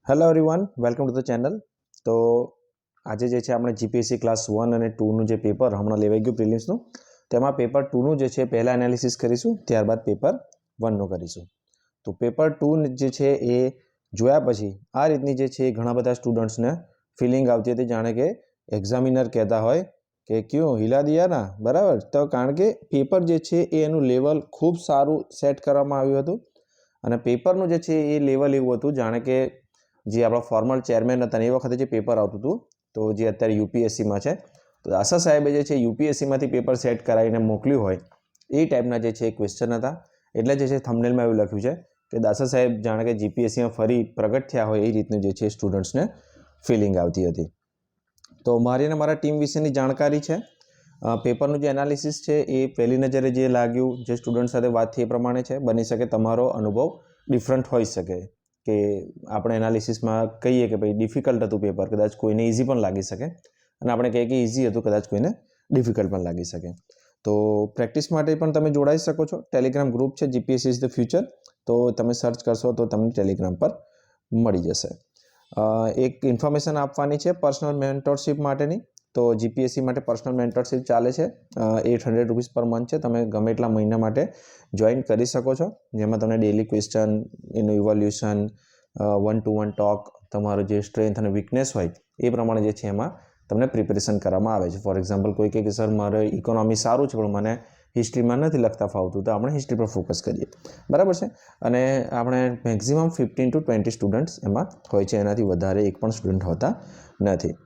Hello everyone, welcome to the channel. તો આજે જે છે આપણે જીપીએસસી ક્લાસ 1 અને 2નું જે પેપર હમણાં લેવાઈ ગયું પ્રિલિમ્સનું, તેમાં પેપર 2નું જે છે પહેલાં એનાલિસિસ કરીશું, ત્યારબાદ પેપર 1નું કરીશું. તો પેપર 2 જે છે એ જોયા પછી આ રીતની જે છે ઘણા બધા સ્ટુડન્ટ્સને ફિલિંગ આવતી હતી, જાણે કે એક્ઝામિનર કહેતા હોય કે ક્યું હિલા દિયા ના, બરાબર. તો કારણ કે પેપર જે છે એ એનું લેવલ ખૂબ સારું સેટ કરવામાં આવ્યું હતું અને પેપરનું જે છે એ લેવલ એવું હતું જાણે કે જે આપણા ફોર્મલ ચેરમેન હતા એ વખતે જે પેપર આવતું હતું, તો જે અત્યારે યુપીએસસીમાં છે, તો દાસા સાહેબે જે છે યુપીએસસીમાંથી પેપર સેટ કરાવીને મોકલ્યું હોય એ ટાઈપના જે છે ક્વેશ્ચન હતા. એટલે જે છે થંબનેલમાં એવું લખ્યું છે કે દાસા સાહેબ જાણે કે જીપીએસસીમાં ફરી પ્રગટ થયા હોય એ રીતનું જે છે સ્ટુડન્ટ્સને ફિલિંગ આવતી હતી. તો મારી અને મારા ટીમ વિશેની જાણકારી છે. પેપરનું જે એનાલિસિસ છે એ પહેલી નજરે જે લાગ્યું, જે સ્ટુડન્ટ સાથે વાત થઈ એ પ્રમાણે છે. બની શકે તમારો અનુભવ ડિફરન્ટ હોઈ શકે, કે આપણે એનાલિસિસમાં કહીએ કે ભાઈ ડિફિકલ્ટ હતું પેપર, કદાચ કોઈને ઇઝી પણ લાગી શકે, અને આપણે કહીએ કે ઇઝી હતું, કદાચ કોઈને ડિફિકલ્ટ પણ લાગી શકે. તો પ્રેક્ટિસ માટે પણ તમે જોડાઈ શકો છો. ટેલિગ્રામ ગ્રુપ છે જીપીએસસી ઇઝ ધ ફ્યુચર, તો તમે સર્ચ કરશો તો તમને ટેલિગ્રામ પર મળી જશે. એક ઇન્ફોર્મેશન આપવાની છે પર્સનલ મેન્ટરશિપ માટેની. તો જીપીએસસી માટે પર્સનલ મેન્ટરશિપ ચાલે છે, 800 રૂપીસ પર મંથ છે. તમે ગમે એટલા મહિના માટે જોઈન કરી શકો છો, જેમાં તમને ડેલી ક્વેશ્ચન, એનું ઇવોલ્યુશન, 1-to-1 ટોક, તમારો જે સ્ટ્રેન્થ અને વીકનેસ હોય એ પ્રમાણે જે છે એમાં તમને પ્રિપેરેશન કરવામાં આવે છે. ફોર એક્ઝામ્પલ કોઈ કહે કે સર મારે ઇકોનોમી સારું છે પણ મને હિસ્ટ્રીમાં નથી લખતા ફાવતું, તો આપણે હિસ્ટ્રી પર ફોકસ કરીએ, બરાબર છે. અને આપણે મેક્ઝિમમ 15 to 20 સ્ટુડન્ટ્સ એમાં હોય છે, એનાથી વધારે એક પણ સ્ટુડન્ટ હોતા નથી.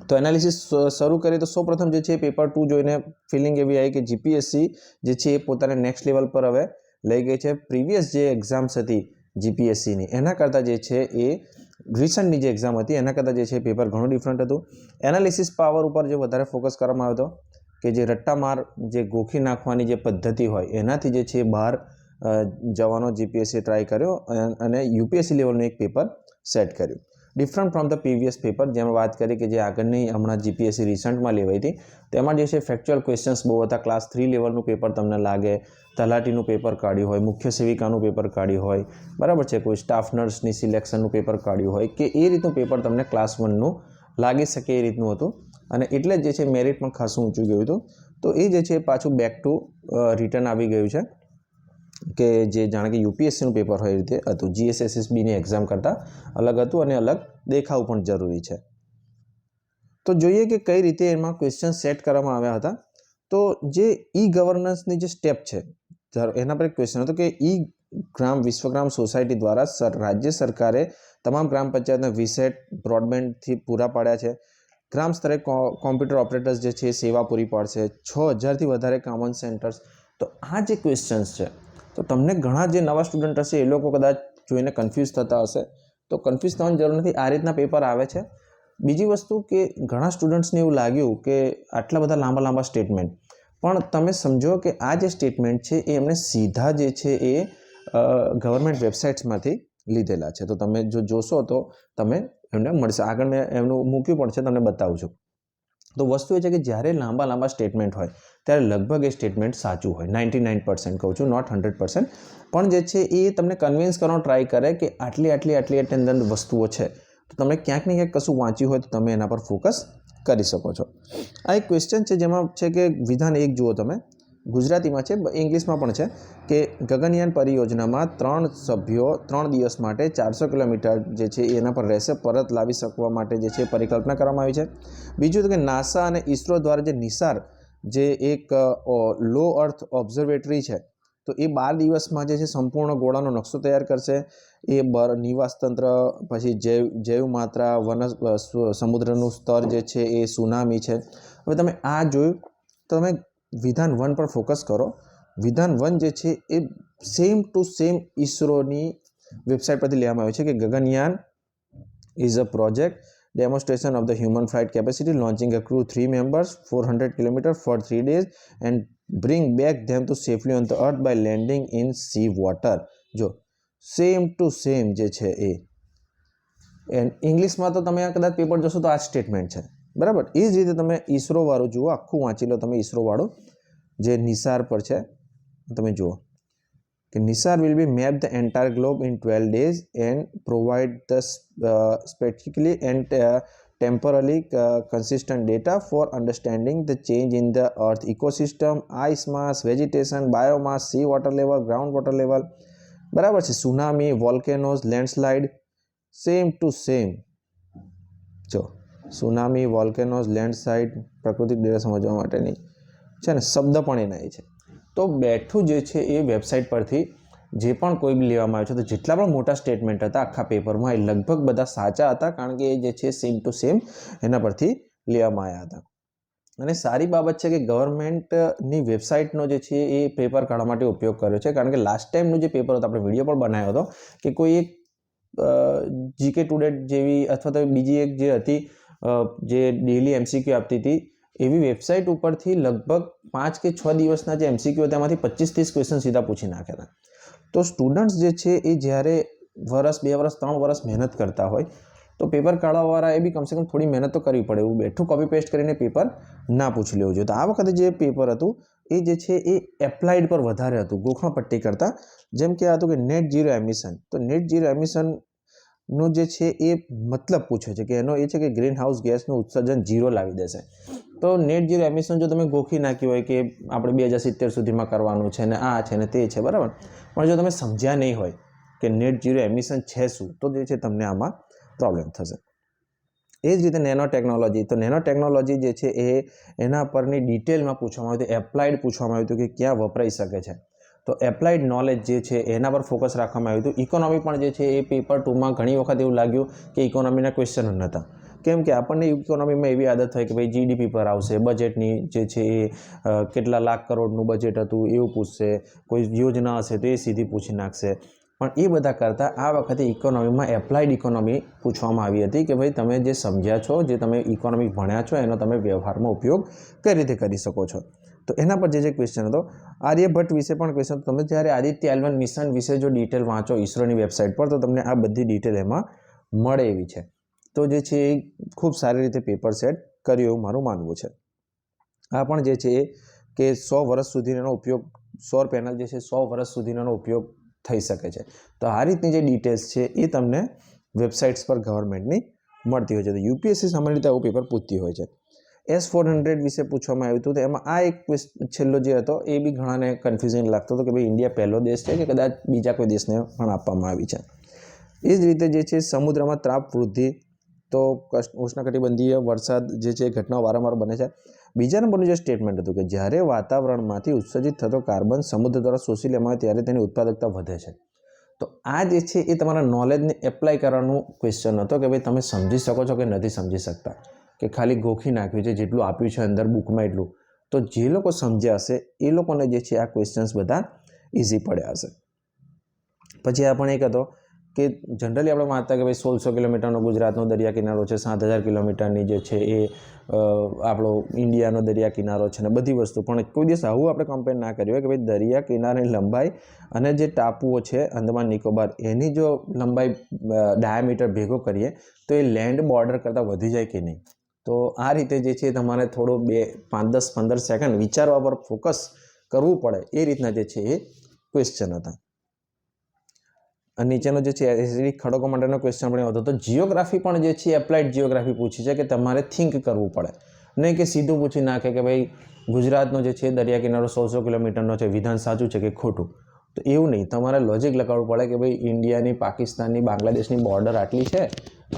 તો એનાલિસિસ શરૂ કરીએ તો સૌપ્રથમ જે છે પેપર 2 જોઈને ફિલિંગ એવી આવી કે જીપીએસસી જે છે એ પોતાને નેક્સ્ટ લેવલ પર હવે લઈ ગઈ છે. પ્રીવિયસ જે એક્ઝામ્સ હતી જીપીએસસીની, એના કરતાં જે છે એ રિસન્ટની જે એક્ઝામ હતી એના કરતાં જે છે પેપર ઘણું ડિફરન્ટ હતું. એનાલિસિસ પાવર ઉપર જે વધારે ફોકસ કરવામાં આવ્યો હતો, કે જે રટ્ટામાર જે ગોખી નાખવાની જે પદ્ધતિ હોય એનાથી જે છે બહાર જવાનો જીપીએસસી ટ્રાય કર્યો અને યુપીએસસી લેવલનું એક પેપર સેટ કર્યું, different from the previous paper. જેમાં વાત કરી કે જે આગળની હમણાં જીપીએસસી રિસન્ટમાં લેવાઈ હતી, તેમાં જે છે ફેક્ચ્યુઅલ ક્વેશ્ચન્સ બહુ હતા. ક્લાસ 3 લેવલનું પેપર તમને લાગે, તલાટીનું પેપર કાઢ્યું હોય, મુખ્ય સેવિકાનું પેપર કાઢ્યું હોય, બરાબર છે, કોઈ સ્ટાફ નર્સની સિલેક્શનનું પેપર કાઢ્યું હોય, કે એ રીતનું પેપર તમને ક્લાસ 1નું લાગી શકે એ રીતનું હતું. અને એટલે જ જે છે મેરિટ પણ ખાસું ઊંચું ગયું હતું. તો એ જે છે પાછું બેક ટુ રિટર્ન આવી ગયું છે, કે જે જાણે કે યુપીએસસીનું પેપર હોય એ રીતે હતું. જીએસએસએસબીની એક્ઝામ કરતાં અલગ હતું અને અલગ દેખાવું પણ જરૂરી છે. તો જોઈએ કે કઈ રીતે એમાં ક્વેશ્ચન સેટ કરવામાં આવ્યા હતા. તો જે ઈ ગવર્નન્સની જે સ્ટેપ છે, એના પર એક ક્વેશ્ચન હતો કે ગ્રામ વિશ્વગ્રામ સોસાયટી દ્વારા રાજ્ય સરકારે તમામ ગ્રામ પંચાયતના વીસેટ બ્રોડબેન્ડથી પૂરા પાડ્યા છે. ગ્રામ સ્તરે કોમ્પ્યુટર ઓપરેટર્સ જે છે એ સેવા પૂરી પાડશે. 6000થી વધારે કોમન સેન્ટર્સ. તો આ જે ક્વેશ્ચન્સ છે, તો તમને ઘણા જે નવા સ્ટુડન્ટ હશે એ લોકો કદાચ જોઈને કન્ફ્યુઝ થતા હશે. તો કન્ફ્યુઝ થવાની જરૂર નથી, આ રીતના પેપર આવે છે. બીજી વસ્તુ કે ઘણા સ્ટુડન્ટ્સને એવું લાગ્યું કે આટલા બધા લાંબા લાંબા સ્ટેટમેન્ટ, પણ તમે સમજો કે આ જે સ્ટેટમેન્ટ છે એ એમને સીધા જે છે એ ગવર્મેન્ટ વેબસાઇટ્સમાંથી લીધેલા છે. તો તમે જો જોશો તો તમે એમને મળશે. આગળ મેં એમનું મૂક્યું પણ છે, તમને બતાવું છું. તો વસ્તુ એ છે કે જ્યારે લાંબા લાંબા સ્ટેટમેન્ટ હોય ત્યારે લગભગ એ સ્ટેટમેન્ટ સાચું હોય, 99% કહું છું, નોટ 100%. પણ જે છે એ તમને કન્વિન્સ કરવાનો ટ્રાય કરે કે આટલી અંદર વસ્તુઓ છે, તો તમે ક્યાંક ને ક્યાંક કશું વાંચ્યું હોય તો તમે એના પર ફોકસ કરી શકો છો. આ એક ક્વેશ્ચન છે જેમાં છે કે વિધાન 1 જુઓ તમે, ગુજરાતીમાં છે, ઇંગ્લિશમાં પણ છે, કે ગગનયાન પરિયોજનામાં 3 સભ્યો 3 દિવસ માટે 400 કિલોમીટર જે છે એના પર રહેશે. પરત લાવી શકવા માટે જે છે પરિકલ્પના કરવામાં આવી છે. બીજું કે નાસા અને ઇસરો દ્વારા જે નિસાર જે એક લો અર્થ ઓબ્ઝર્વેટરી છે, તો એ 12 દિવસમાં જે છે સંપૂર્ણ ગોળાનો નકશો તૈયાર કરશે. એ નિવાસતંત્ર, પછી જૈવ માત્રા, સમુદ્રનું સ્તર જે છે એ સુનામી છે. હવે તમે આ જોયું, તમે વિધાન 1 પર ફોકસ કરો. વિધાન 1 જે છે એ સેમ ટુ સેમ ઇસરોની વેબસાઇટ પરથી લેવામાં આવ્યું છે, કે Gaganyaan is a project demonstration of the human flight capacity, launching a crew 3 members 400 km for 3 days and bring back them to safely on the earth by landing in sea water. જો same to same જે છે એ ઇંગ્લિશમાં તો તમે કદાચ paper જોશો તો આ સ્ટેટમેન્ટ છે, બરાબર. એ જ રીતે તમે ઇસરો વાળું જુઓ, આખું વાંચી લો તમે. ઇસરો વાળું જે નિસાર પર છે તમે જુઓ, કે Nisar will be map the entire globe in 12 days and provide the specifically and temporarily consistent data for understanding the change in the earth ecosystem, ice mass, vegetation, biomass, sea water level, ground water level. બરાબર છે. Tsunami, volcanoes, landslide same to same. જો tsunami, volcanoes, landslide પ્રાકૃતિક data સમજવા માટેની છે ને શબ્દ પણ એના છે. તો બેઠું જે છે એ વેબસાઇટ પરથી જે પણ કોઈ બી લેવામાં આવ્યું છે તો જેટલા પણ મોટા સ્ટેટમેન્ટ હતા આખા પેપરમાં એ લગભગ બધા સાચા હતા, કારણ કે એ જે છે સેમ ટુ સેમ એના પરથી લેવામાં આવ્યા હતા. અને સારી બાબત છે કે ગવર્મેન્ટની વેબસાઇટનો જે છે એ પેપર કાઢવા માટે ઉપયોગ કર્યો છે, કારણ કે લાસ્ટ ટાઈમનું જે પેપર હતો આપણે વિડીયો પણ બનાવ્યો હતો કે કોઈ એક જીકે ટુડે જેવી અથવા તો બીજી એક જે હતી જે ડેલી એમસીક્યુ આપતી હતી એવી વેબસાઇટ ઉપરથી લગભગ 5 કે 6 દિવસના જે એમસીક્યુ હતા એમાંથી 25-30 ક્વેશ્ચન સીધા પૂછી નાખ્યા હતા. તો સ્ટુડન્ટ્સ જે છે એ જ્યારે વર્ષ 2 વર્ષ 3 વર્ષ મહેનત કરતા હોય તો પેપર કાઢવાવાળા એ બી કમસે કમ થોડી મહેનત તો કરવી પડે. એવું બેઠું કોપી પેસ્ટ કરીને પેપર ના પૂછી લેવું જોઈએ. તો આ વખતે જે પેપર હતું એ જે છે એ એપ્લાઇડ પર વધારે હતું ગોખણ પટ્ટી કરતાં. જેમ કે આ હતું કે નેટ ઝીરો એમિશન. તો નેટ ઝીરો એમિશનનો જે છે એ મતલબ પૂછે છે કે એનો એ છે કે ગ્રીન હાઉસ ગેસનું ઉત્સર્જન ઝીરો લાવી દેશે. તો નેટ ઝીરો એમિશન જો તમે ગોખી નાખ્યું હોય કે આપણે 2070 સુધીમાં કરવાનું છે ને આ છે ને તે છે, બરાબર, પણ જો તમે સમજ્યા નહીં હોય કે નેટ ઝીરો એમિશન છે શું, તો જે છે તમને આમાં પ્રોબ્લેમ થશે. એ જ રીતે નેનો ટેકનોલોજી. તો નેનો ટેકનોલોજી જે છે એ એના પરની ડિટેલમાં પૂછવામાં આવ્યું હતું, એપ્લાઇડ પૂછવામાં આવ્યું હતું કે ક્યાં વપરાઈ શકે છે. તો એપ્લાઇડ નોલેજ જે છે એના પર ફોકસ રાખવામાં આવ્યું હતું. ઇકોનોમી પણ જે છે એ પેપર 2માં ઘણી વખત એવું લાગ્યું કે ઇકોનોમીના ક્વેશ્ચન જ નહોતા. કેમ કે આપણને ઇકોનોમીમાં એવી આદત હોય કે ભાઈ જીડીપી પર આવશે, બજેટની જે છે એ કેટલા લાખ કરોડનું બજેટ હતું એવું પૂછશે, કોઈ યોજના હશે તો એ સીધી પૂછી નાખશે. પણ એ બધા કરતાં આ વખતે ઇકોનોમીમાં એપ્લાઇડ ઇકોનોમી પૂછવામાં આવી હતી કે ભાઈ તમે જે સમજ્યા છો, જે તમે ઇકોનોમી ભણ્યા છો એનો તમે વ્યવહારમાં ઉપયોગ કઈ રીતે કરી શકો છો. તો એના પર જે ક્વેશ્ચન હતો આર્યભટ્ટ વિશે પણ ક્વેશ્ચન. તમે જ્યારે આદિત્ય L1 મિશન વિશે જો ડિટેલ વાંચો ઈસરોની વેબસાઇટ પર તો તમને આ બધી ડિટેલ એમાં મળે એવી છે. તો જે છે એ ખૂબ સારી રીતે પેપર સેટ કર્યું એવું મારું માનવું છે. આ પણ જે છે એ કે 100 વર્ષ સુધીનો ઉપયોગ, સૌર પેનલ જે છે 100 વર્ષ સુધીનો ઉપયોગ થઈ શકે છે. તો આ રીતની જે ડિટેલ્સ છે એ તમને વેબસાઇટ્સ પર ગવર્મેન્ટની મળતી હોય છે. તો યુપીએસસી સામાન્ય રીતે આવું પેપર પૂછતી હોય છે. S-400 વિશે પૂછવામાં આવ્યું હતું. તો એમાં આ એક છેલ્લો જે હતો એ બી ઘણાને કન્ફ્યુઝિંગ લાગતો હતો કે ભાઈ ઇન્ડિયા પહેલો દેશ છે કે કદાચ બીજા કોઈ દેશને પણ આપવામાં આવી છે. એ જ રીતે જે છે સમુદ્રમાં ત્રાપ વૃદ્ધિ, તો ઉષ્ણકટિબંધીય વરસાદ જે છે એ ઘટનાઓ વારંવાર બને છે. બીજા નંબરનું જે સ્ટેટમેન્ટ હતું કે જ્યારે વાતાવરણમાંથી ઉત્સર્જિત થતો કાર્બન સમુદ્ર દ્વારા શોષી લેવામાં આવે ત્યારે તેની ઉત્પાદકતા વધે છે. તો આ જે છે એ તમારા નોલેજને એપ્લાય કરવાનું ક્વેશ્ચન હતો કે ભાઈ તમે સમજી શકો છો કે નથી સમજી શકતા, કે ખાલી ગોખી નાખ્યું છે જેટલું આપ્યું છે અંદર બુકમાં એટલું. તો જે લોકો સમજ્યા હશે એ લોકોને જે છે આ ક્વેશ્ચન્સ બધા ઇઝી પડ્યા હશે. પછી આ પણ એક હતો કે જનરલી આપણે વાંચતા કે ભાઈ 1600 કિલોમીટરનો ગુજરાતનો દરિયા કિનારો છે, 7000 કિલોમીટરની જે છે એ આપણો ઇન્ડિયાનો દરિયા કિનારો છે ને બધી વસ્તુ. પણ કોઈ દિવસ આવું આપણે કમ્પેર ના કર્યું હોય કે ભાઈ દરિયા કિનારાની લંબાઈ અને જે ટાપુઓ છે અંદમાન નિકોબાર એની જો લંબાઈ ડાયામીટર ભેગો કરીએ તો એ લેન્ડ બોર્ડર કરતાં વધી જાય કે નહીં. તો આ રીતે જે છે તમારે થોડો 5-10-15 સેકન્ડ વિચારવા પર ફોકસ કરવું પડે એ રીતના જે છે એ ક્વેશ્ચન હતા. નીચેનો જે છે એસિડિક ખડકો માટેનો ક્વેશ્ચન પણ હતો. તો જીઓગ્રાફી પણ જે છે એપ્લાઇડ જીઓગ્રાફી પૂછી છે કે તમારે થિંક કરવું પડે, નહીં કે સીધું પૂછી નાખે કે ભાઈ ગુજરાતનો જે છે દરિયા કિનારો 100 કિલોમીટરનો છે, વિધાન સાચું છે કે ખોટું. તો એવું નહીં, તમારે લોજિક લગાવવું પડે કે ભાઈ ઇન્ડિયાની, પાકિસ્તાનની, બાંગ્લાદેશની બોર્ડર આટલી છે,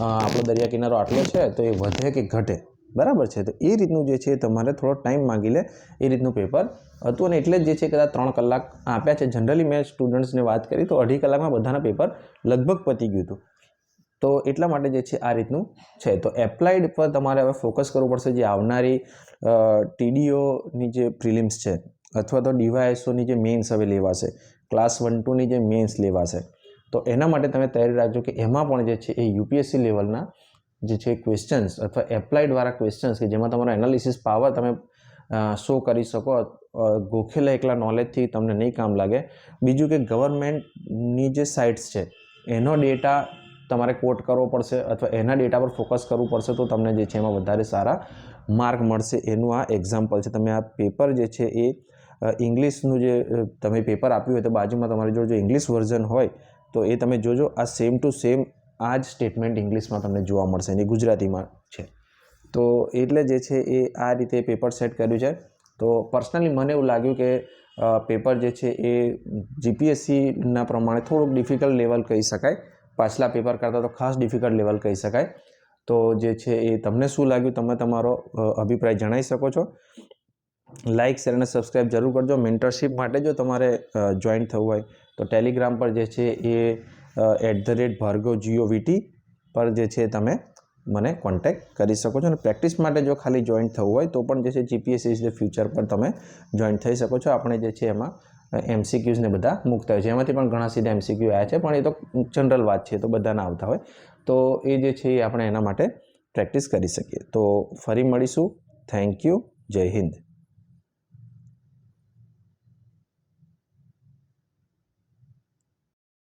આપણો દરિયા કિનારો આટલો છે, તો એ વધે કે ઘટે, બરાબર છે. તો એ રીતનું જે છે તમારે થોડો ટાઈમ માગી લે એ રીતનું પેપર હતું. અને એટલે જ જે છે કદાચ 3 કલાક આપ્યા છે. જનરલી મેં સ્ટુડન્ટ્સને વાત કરી તો 2.5 કલાકમાં બધાના પેપર લગભગ પતી ગયું હતું. તો એટલા માટે જે છે આ રીતનું છે. તો એપ્લાઇડ પર તમારે હવે ફોકસ કરવું પડશે. જે આવનારી TDOની જે પ્રિલિમ્સ છે અથવા તો DYSOની જે મેઇન્સ હવે લેવાશે, ક્લાસ 1-2ની જે મેઇન્સ લેવાશે, તો એના માટે તમે તૈયારી રાખજો કે એમાં પણ જે છે એ યુપીએસસી લેવલના જે છે ક્વેશ્ચન્સ અથવા એપ્લાઇડવાળા ક્વેશ્ચન્સ કે જેમાં તમારો એનાલિસિસ પાવર તમે શો કરી શકો, ગોખેલા એકલા નોલેજથી તમને નહીં કામ લાગે. બીજું કે ગવર્મેન્ટની જે સાઇટ્સ છે એનો ડેટા તમારે કોટ કરવો પડશે અથવા એના ડેટા પર ફોકસ કરવું પડશે, તો તમને જે છે એમાં વધારે સારા માર્ક મળશે. એનું આ એક્ઝામ્પલ છે. તમે આ પેપર જે છે એ ઇંગ્લિશનું જે તમે પેપર આપ્યું હોય તો બાજુમાં તમારી જોડે જો ઇંગ્લિશ વર્ઝન હોય તો એ તમે જોજો, આ સેમ ટુ સેમ આ જ સ્ટેટમેન્ટ ઇંગ્લિશમાં તમને જોવા મળશે અને ગુજરાતીમાં છે. તો એટલે જે છે એ આ રીતે પેપર સેટ કર્યું છે. તો પર્સનલી મને એવું લાગ્યું કે પેપર જે છે એ જીપીએસસીના પ્રમાણે થોડુંક ડિફિકલ્ટ લેવલ કહી શકાય, પાછલા પેપર કરતાં તો ખાસ ડિફિકલ્ટ લેવલ કહી શકાય. તો જે છે એ તમને શું લાગ્યું, તમે તમારો અભિપ્રાય જણાવી શકો છો. લાઇક, શેર અને સબસ્ક્રાઈબ જરૂર કરજો. મેન્ટરશિપ માટે જો તમારે જોઈન થવું હોય તો ટેલિગ્રામ પર જે છે એ @bhargavgovt પર જે છે તમે મને કોન્ટેક્ટ કરી શકો છો. અને પ્રેક્ટિસ માટે જો ખાલી જોઈન થવું હોય તો પણ જે છે જીપીએસસી ઇઝ ધ ફ્યુચર પર તમે જોઈન થઈ શકો છો. આપણે જે છે એમાં MCQs ને બધા મૂકતા હોય છે, એમાંથી પણ ઘણા સીધા MCQ આવ્યા છે, પણ એ તો જનરલ વાત છે, તો બધા ના આવતા હોય. તો એ જે છે એ આપણે એના માટે પ્રેક્ટિસ કરી શકીએ. તો ફરી મળીશું. Thank you. જય હિન્દ.